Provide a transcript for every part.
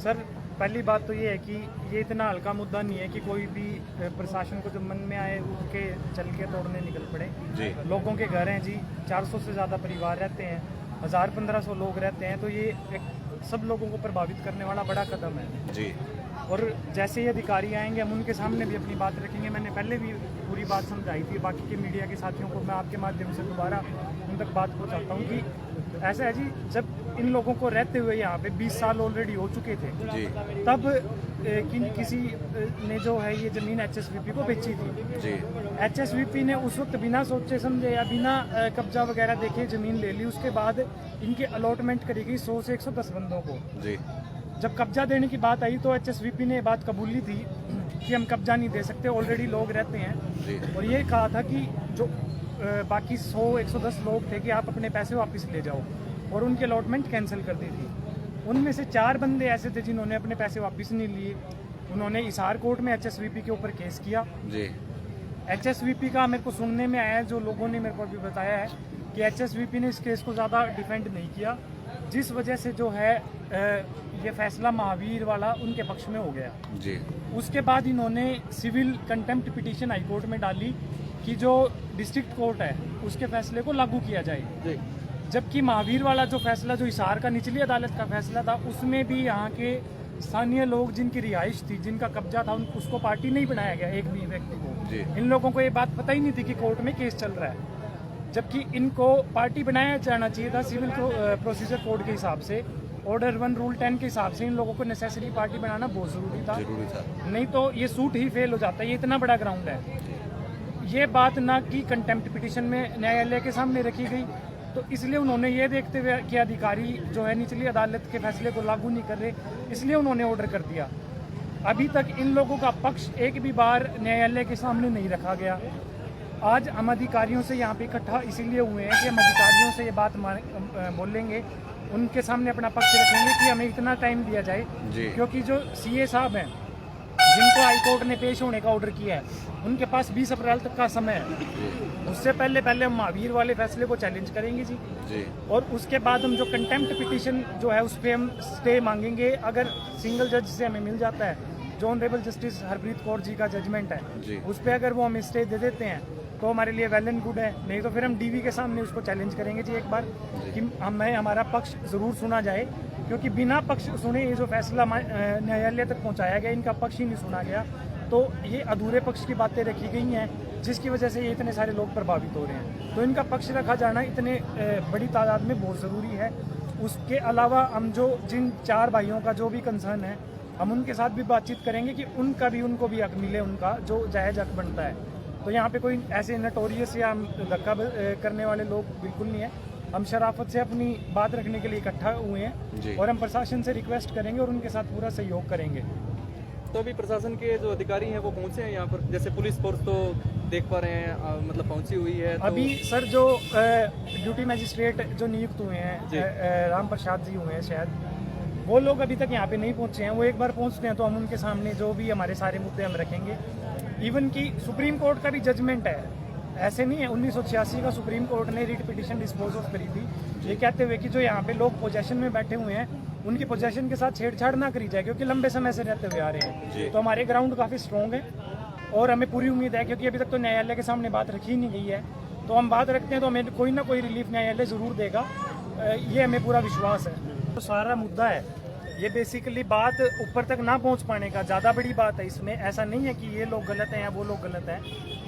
Sir पहली बात तो ये है कि ये इतना हल्का मुद्दा नहीं है कि कोई भी प्रशासन को जब मन में आए उठ के चल के तोड़ने निकल पड़े जी। लोगों के घर हैं जी, 400 से ज़्यादा परिवार रहते हैं, 1000-1500 लोग रहते हैं, तो ये एक सब लोगों को प्रभावित करने वाला बड़ा कदम है जी। और जैसे ही अधिकारी आएंगे हम उनके सामने भी अपनी बात रखेंगे। मैंने पहले भी पूरी बात समझाई थी, बाकी के मीडिया के साथियों को मैं आपके माध्यम से दोबारा उन तक बात पहुँचाता हूँ कि ऐसा है जी, जब इन लोगों को रहते हुए यहाँ पे 20 साल ऑलरेडी हो चुके थे जी। तब किसी ने जो है ये ज़मीन HSVP को बेची थी जी। HSVP ने उस वक्त बिना सोचे समझे या बिना कब्जा वगैरह देखे ज़मीन ले ली। उसके बाद इनके अलॉटमेंट करी गई 100 से 110 बंदों को। जी। जब कब्जा देने की बात आई तो HSVP ने बात कबूली थी कि हम कब्जा नहीं दे सकते, ऑलरेडी लोग रहते हैं जी। और ये कहा था कि जो बाकी 100-110 लोग थे कि आप अपने पैसे वापस ले जाओ और उनकी अलॉटमेंट कैंसिल कर दी थी। उनमें से 4 बंदे ऐसे थे जिन्होंने अपने पैसे वापस नहीं लिए। उन्होंने हिसार कोर्ट में HSVP के ऊपर केस किया। जी। HSVP का मेरे को सुनने में आया है, जो लोगों ने मेरे को अभी बताया है कि HSVP ने इस केस को ज़्यादा डिफेंड नहीं किया, जिस वजह से जो है ये फैसला महावीर वाला उनके पक्ष में हो गया। जी। उसके बाद इन्होंने civil contempt petition high court में डाली कि जो डिस्ट्रिक्ट कोर्ट है उसके फैसले को लागू किया जाए। जबकि महावीर वाला जो फैसला, जो हिसार का निचली अदालत का फैसला था, उसमें भी यहाँ के स्थानीय लोग जिनकी रिहाइश थी, जिनका कब्जा था, उसको पार्टी नहीं बनाया गया एक भी व्यक्ति को। इन लोगों को ये बात पता ही नहीं थी कि कोर्ट में केस चल रहा है, जबकि इनको पार्टी बनाया जाना चाहिए था सिविल प्रोसीजर कोड के हिसाब से। ऑर्डर 1 रूल 10 के हिसाब से इन लोगों को नेसेसरी पार्टी बनाना बहुत ज़रूरी था, नहीं तो ये सूट ही फेल हो जाता है। ये इतना बड़ा ग्राउंड है। ये बात ना कि कंटेम्प्ट पिटीशन में न्यायालय के सामने रखी गई, तो इसलिए उन्होंने ये देखते हुए कि अधिकारी जो है निचली अदालत के फैसले को लागू नहीं कर रहे, इसलिए उन्होंने ऑर्डर कर दिया। अभी तक इन लोगों का पक्ष एक भी बार न्यायालय के सामने नहीं रखा गया। आज हम अधिकारियों से यहाँ पे इकट्ठा इसीलिए हुए हैं कि हम अधिकारियों से ये बात बोलेंगे, उनके सामने अपना पक्ष रखेंगे कि हमें इतना टाइम दिया जाए, क्योंकि जो CA साहब हैं जिनको हाई कोर्ट ने पेश होने का ऑर्डर किया है, उनके पास 20 अप्रैल तक का समय है। उससे पहले हम महावीर वाले फैसले को चैलेंज करेंगे जी। और उसके बाद हम जो कंटेम्प्ट पिटीशन जो है उस पर हम स्टे मांगेंगे। अगर सिंगल जज से हमें मिल जाता है, जो ऑनरेबल जस्टिस हरप्रीत कौर जी का जजमेंट है, उस पर अगर वो हमें स्टे दे देते हैं तो हमारे लिए वेल एंड गुड है। नहीं तो फिर हम DV के सामने उसको चैलेंज करेंगे जी एक बार कि हमें हमारा पक्ष ज़रूर सुना जाए, क्योंकि बिना पक्ष सुने ये जो फैसला न्यायालय तक पहुंचाया गया, इनका पक्ष ही नहीं सुना गया, तो ये अधूरे पक्ष की बातें रखी गई हैं, जिसकी वजह से ये इतने सारे लोग प्रभावित हो रहे हैं। तो इनका पक्ष रखा जाना इतने बड़ी तादाद में बहुत ज़रूरी है। उसके अलावा हम जो जिन 4 भाइयों का जो भी कंसर्न है, हम उनके साथ भी बातचीत करेंगे कि उनको भी हक मिले, उनका जो जायज़ हक बनता है। तो यहाँ पे कोई ऐसे नटोरियस या धक्का करने वाले लोग बिल्कुल नहीं है। हम शराफत से अपनी बात रखने के लिए इकट्ठा हुए हैं और हम प्रशासन से रिक्वेस्ट करेंगे और उनके साथ पूरा सहयोग करेंगे। तो अभी प्रशासन के जो अधिकारी हैं वो पहुंचे हैं यहाँ पर, जैसे पुलिस फोर्स तो देख पा रहे हैं मतलब पहुंची हुई है तो... अभी सर जो ड्यूटी मजिस्ट्रेट जो नियुक्त हुए हैं, राम प्रसाद जी हुए हैं शायद, वो लोग अभी तक यहाँ पे नहीं पहुंचे हैं। वो एक बार पहुंचते हैं तो हम उनके सामने जो भी हमारे सारे मुद्दे हम रखेंगे। इवन कि सुप्रीम कोर्ट का भी जजमेंट है, ऐसे नहीं है। 1986 का सुप्रीम कोर्ट ने रिट पिटीशन डिस्पोज ऑफ करी थी, ये कहते हुए कि जो यहाँ पे लोग पोजेशन में बैठे हुए हैं उनकी पोजेशन के साथ छेड़छाड़ ना करी जाए, क्योंकि लंबे समय से रहते हुए आ रहे हैं। तो हमारे ग्राउंड काफ़ी स्ट्रॉन्ग है और हमें पूरी उम्मीद है, क्योंकि अभी तक तो न्यायालय के सामने बात रखी नहीं गई है, तो हम बात रखते हैं तो हमें कोई ना कोई रिलीफ न्यायालय ज़रूर देगा, ये हमें पूरा विश्वास है। तो सारा मुद्दा है ये बेसिकली बात ऊपर तक ना पहुंच पाने का, ज़्यादा बड़ी बात है इसमें। ऐसा नहीं है कि ये लोग गलत हैं या वो लोग गलत हैं,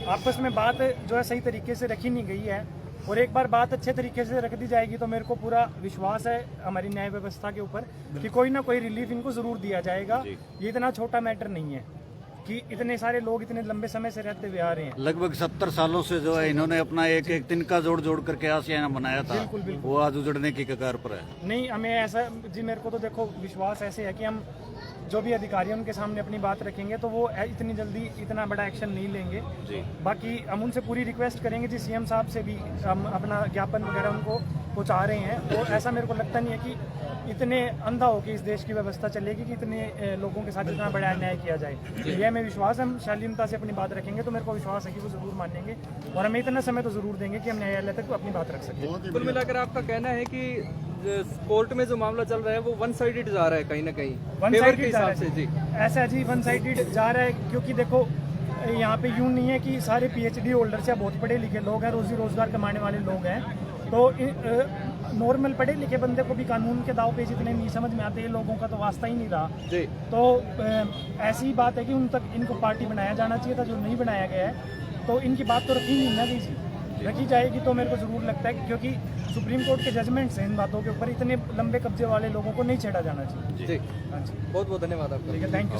आपस में बात जो है सही तरीके से रखी नहीं गई है। और एक बार बात अच्छे तरीके से रख दी जाएगी तो मेरे को पूरा विश्वास है हमारी न्याय व्यवस्था के ऊपर कि कोई ना कोई रिलीफ इनको ज़रूर दिया जाएगा। ये इतना छोटा मैटर नहीं है कि इतने सारे लोग इतने लंबे समय से रहते हुए आ रहे हैं। लगभग 70 सालों से जो है इन्होंने अपना एक तिनका जोड़ करके आशियाना बनाया था। बिल्कुल। वो आज उजड़ने की कगार पर है। नहीं, हमें ऐसा जी, मेरे को तो देखो विश्वास ऐसे है कि हम जो भी अधिकारी उनके सामने अपनी बात रखेंगे तो वो इतनी जल्दी इतना बड़ा एक्शन नहीं लेंगे। बाकी हम उनसे पूरी रिक्वेस्ट करेंगे जी, CM साहब से भी हम अपना ज्ञापन वगैरह उनको पहुँचा रहे हैं। और ऐसा मेरे को लगता नहीं है कि इतने अंधा हो कि इस देश की व्यवस्था चलेगी कि इतने लोगों के साथ इतना बड़ा अन्याय किया जाए। ये हमें विश्वास, हम शालीनता से अपनी बात रखेंगे तो मेरे को विश्वास है कि वो ज़रूर मानेंगे और हमें इतना समय तो ज़रूर देंगे कि हम न्यायालय तक अपनी बात रख सकें। कुल मिलाकर आपका कहना है कि कोर्ट में जो मामला चल रहा है वो वन साइडेड जा रहा है कहीं ना कहीं वन फेवर के साइडेड जा हिसाब रहा से जी है ऐसा जी, वन साइडेड जा रहा है क्योंकि देखो यहाँ पे यूं नहीं है कि सारे पीएचडी होल्डर्स या बहुत पढ़े लिखे लोग हैं, रोजी रोजगार कमाने वाले लोग हैं, तो नॉर्मल पढ़े लिखे बंदे को भी कानून के दाव पेच इतने नहीं समझ में आते, ये लोगों का तो वास्ता ही नहीं रहा। जी तो ऐसी ही बात है कि उन तक इनको पार्टी बनाया जाना चाहिए था, जो नहीं बनाया गया है, तो इनकी बात तो रखी नहीं ना गई थी, रखी जाएगी तो मेरे को ज़रूर लगता है क्योंकि सुप्रीम कोर्ट के जजमेंट्स हैं इन बातों के ऊपर, इतने लंबे कब्जे वाले लोगों को नहीं छेड़ा जाना चाहिए। जी हाँ जी, बहुत बहुत धन्यवाद आपका। ठीक है, थैंक यू।